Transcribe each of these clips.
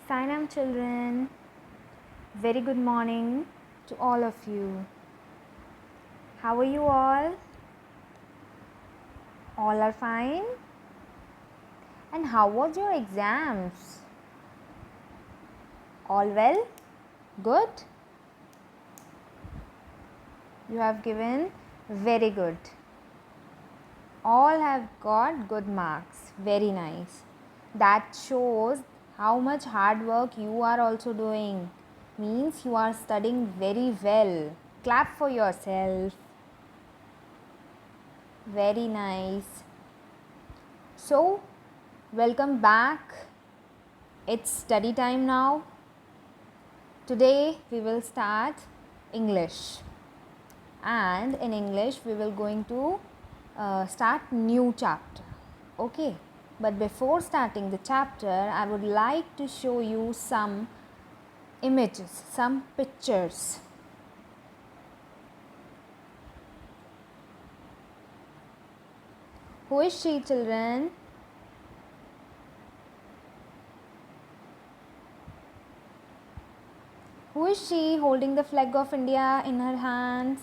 Sainam children, very good morning to all of you. How are you all? All are fine? And how was your exams? All well? Good? You have given very good. All have got good marks. Very nice. That shows how much hard work you are also doing. Means you are studying very well. Clap for yourself. Very nice. So, welcome back. It's study time now. Today we will start English. And in English we will going to start new chapter. Okay. But before starting the chapter, I would like to show you some images, some pictures. Who is she, children? Who is she holding the flag of India in her hands?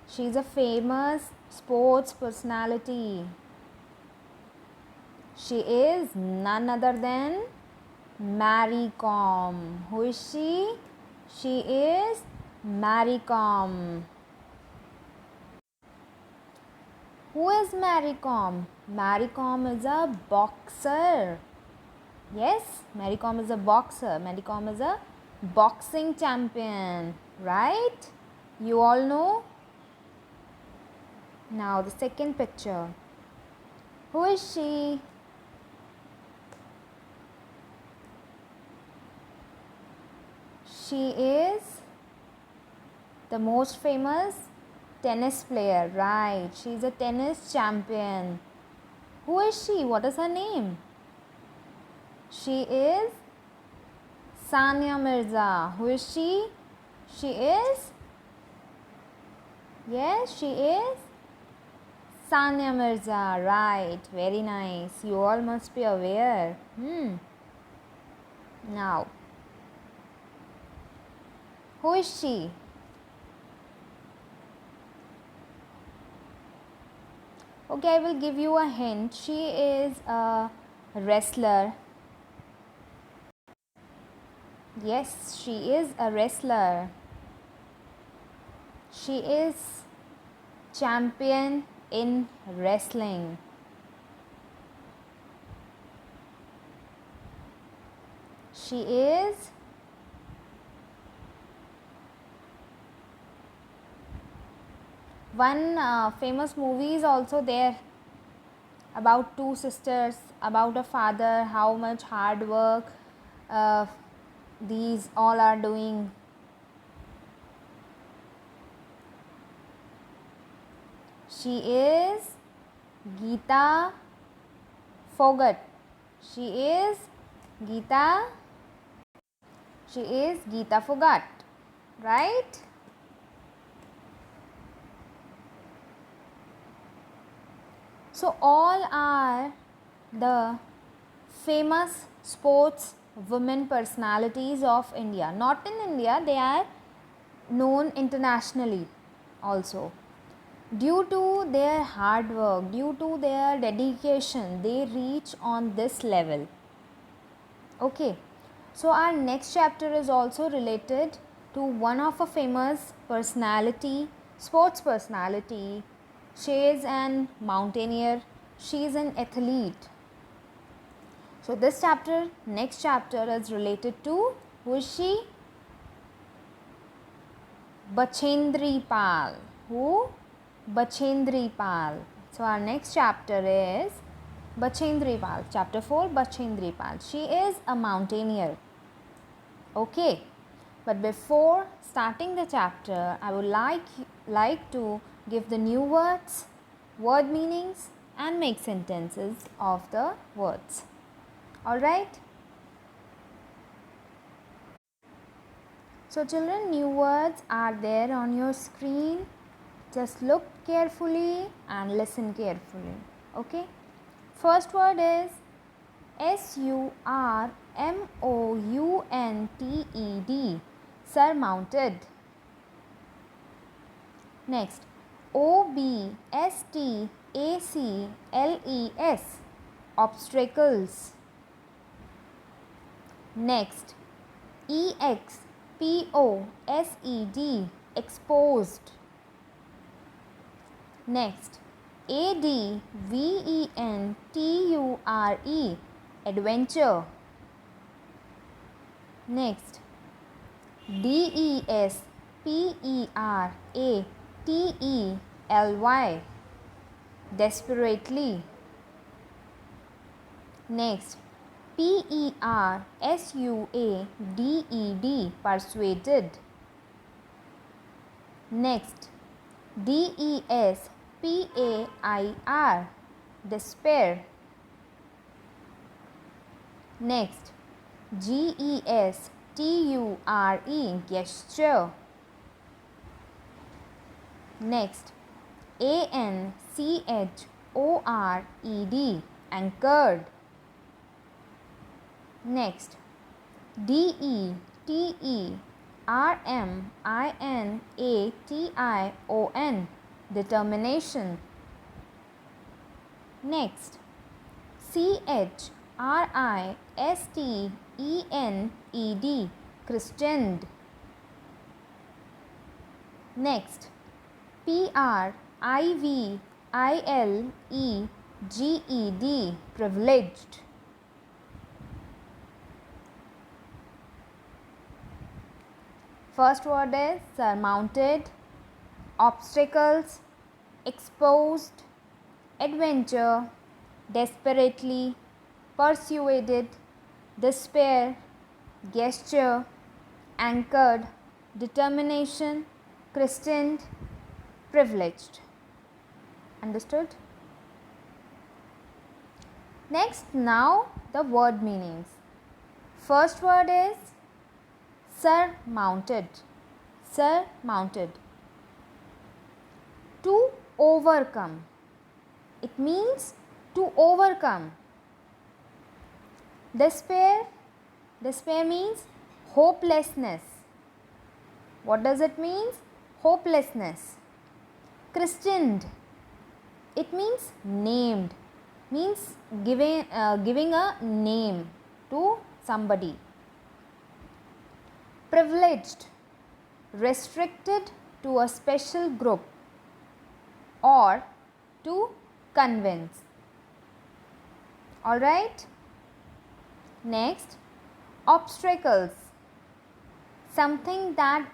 She is a famous sports personality. She is none other than Mary Kom. Who is she? She is Mary Kom. Who is Mary Kom? Mary Kom is a boxer. Yes, Mary Kom is a boxer. Mary Kom is a boxing champion, right? You all know? Now the second picture. Who is she? She is the most famous tennis player, right? She is a tennis champion. Who is she? What is her name? She is Sania Mirza. Who is she? She is? Yes, she is Sania Mirza. Right. Very nice. You all must be aware. Now, who is she? Okay, I will give you a hint. She is a wrestler. Yes, she is a wrestler. She is champion in wrestling. She is one famous movie is also there about two sisters, about a father, how much hard work these all are doing. She is Geeta Fogart. She is Geeta Fogart, right? So all are the famous sports women personalities of India. Not in India, they are known internationally also. Due to their hard work, due to their dedication, they reach on this level. Okay. So our next chapter is also related to one of a famous personality, sports personality. She is an mountaineer. She is an athlete. So this chapter, next chapter is related to, who is she? Bachendri Pal. Who? Bachendri Pal. So our next chapter is Bachendri Pal. Chapter 4, Bachendri Pal. She is a mountaineer. Okay. But before starting the chapter, I would like to give the new words, word meanings and make sentences of the words. Alright. So children, new words are there on your screen. Just look carefully and listen carefully. Okay. First word is surmounted. Surmounted. Next, obstacles. Obstacles. Next, exposed. Exposed. Next, adventure. Adventure. Next, desperately. Desperately. Next, persuaded. Persuaded. Next, despair. Despair. Next, gesture. Gesture. Next, anchored. Anchored. Next, determination. Determination. Next, christened. Christened. Next, privileged. Privileged. First word is surmounted, obstacles, exposed, adventure, desperately, persuaded, despair, gesture, anchored, determination, christened, privileged. Understood? Next, now the word meanings. First word is surmounted. Surmounted. To overcome. It means to overcome. Despair. Despair means hopelessness. What does it mean? Hopelessness. Christened. It means named. Means giving a name to somebody. Privileged. Restricted to a special group or to convince. Alright. Next, obstacles. Something that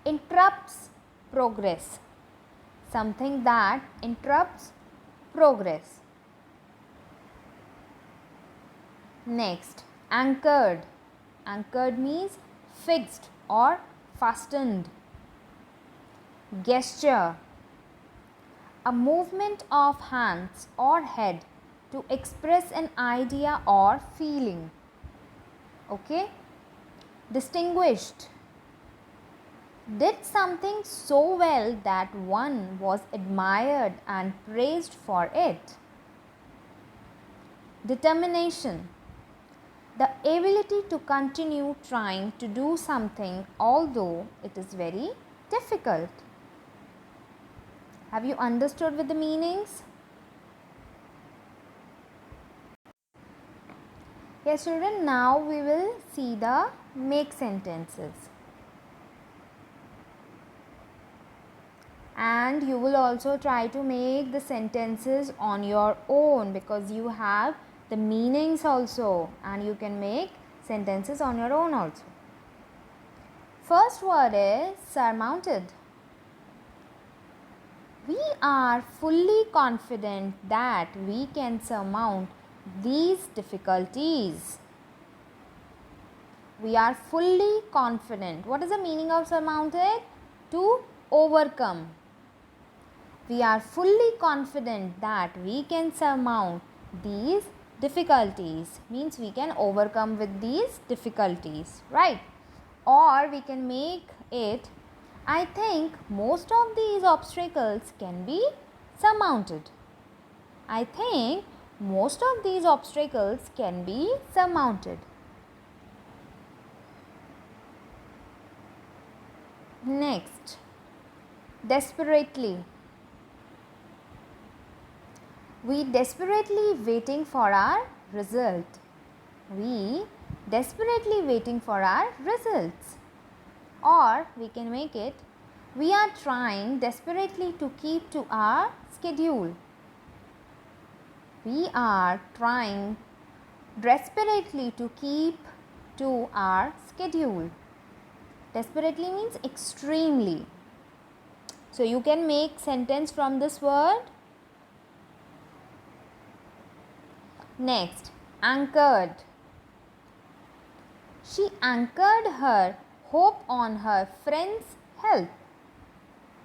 interrupts progress. Something that interrupts progress. Next, anchored. Anchored means fixed or fastened. Gesture. A movement of hands or head to express an idea or feeling. Okay. Distinguished. Did something so well that one was admired and praised for it. Determination. The ability to continue trying to do something although it is very difficult. Have you understood with the meanings? Yes, children, now we will see the make sentences. And you will also try to make the sentences on your own because you have the meanings also and you can make sentences on your own also. First word is surmounted. We are fully confident that we can surmount these difficulties. We are fully confident. What is the meaning of surmounted? To overcome. We are fully confident that we can surmount these difficulties. Means we can overcome with these difficulties, right? Or we can make it, I think most of these obstacles can be surmounted. I think most of these obstacles can be surmounted. Next, desperately. We desperately waiting for our result. We desperately waiting for our results. Or we can make it, we are trying desperately to keep to our schedule. We are trying desperately to keep to our schedule. Desperately means extremely. So you can make sentence from this word. Next, anchored. She anchored her hope on her friend's help.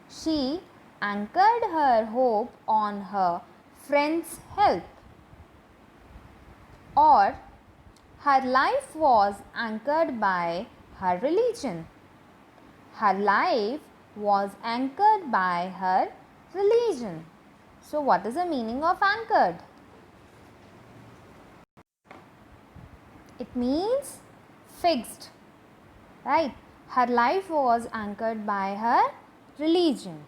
She anchored her hope on her friend's help. Or her life was anchored by her religion. Her life was anchored by her religion. So what is the meaning of anchored? It means fixed, right? Her life was anchored by her religion.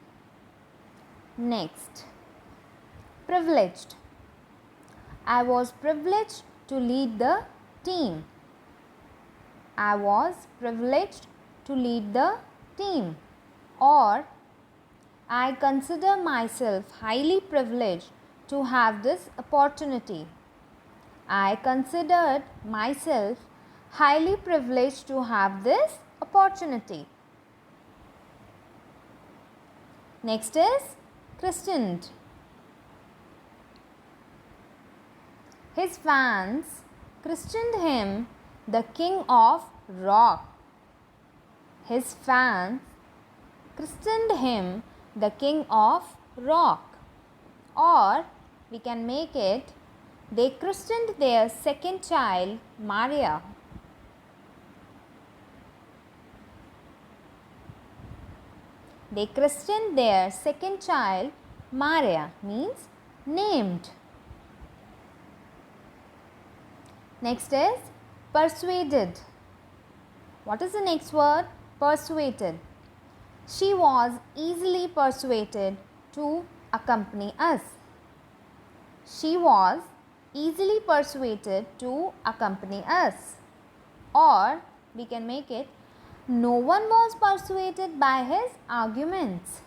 Next, privileged. I was privileged to lead the team. I was privileged to lead the team. Or I consider myself highly privileged to have this opportunity. I considered myself highly privileged to have this opportunity. Next is christened. His fans christened him the King of Rock. His fans christened him the King of Rock. Or we can make it, they christened their second child Maria. They christened their second child Maria means named. Next is persuaded. What is the next word? Persuaded. She was easily persuaded to accompany us. She was easily persuaded to accompany us. Or we can make it, no one was persuaded by his arguments.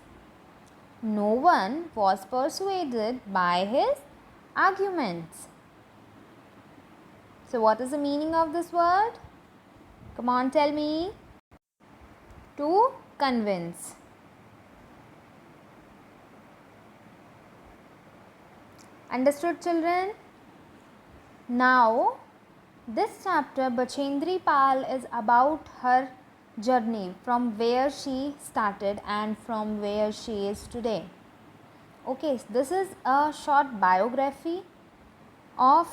No one was persuaded by his arguments. So what is the meaning of this word? Come on, tell me. To convince. Understood, children? Now, this chapter, Bachendri Pal, is about her journey from where she started and from where she is today. Okay, so this is a short biography of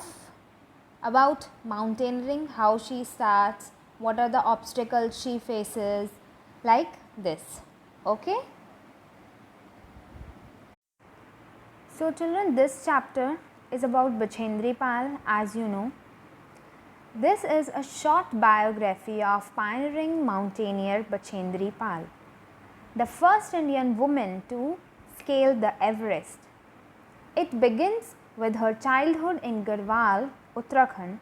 about mountaineering, how she starts, what are the obstacles she faces, like this. Okay. So children, this chapter is about Bachendri Pal, as you know. This is a short biography of pioneering mountaineer Bachendri Pal, the first Indian woman to scale the Everest. It begins with her childhood in Garhwal, Uttarakhand,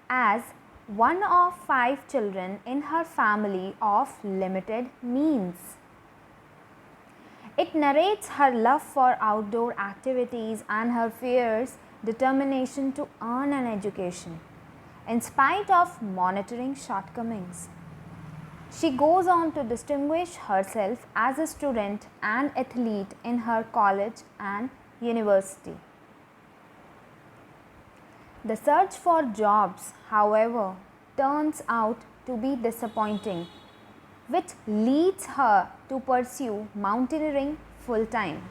as one of 5 children in her family of limited means. It narrates her love for outdoor activities and her fierce determination to earn an education, in spite of monitoring shortcomings. She goes on to distinguish herself as a student and athlete in her college and university. The search for jobs, however, turns out to be disappointing, which leads her to pursue mountaineering full-time.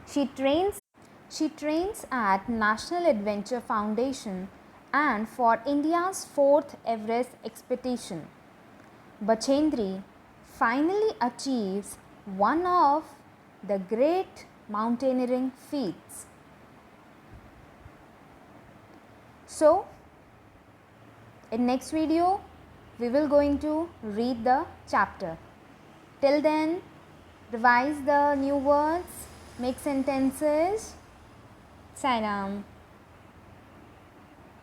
She trains at National Adventure Foundation and for India's 4th Everest expedition. Bachendri finally achieves one of the great mountaineering feats, So in next video we will going to read the chapter. Till then, revise the new words, make sentences. Sairam.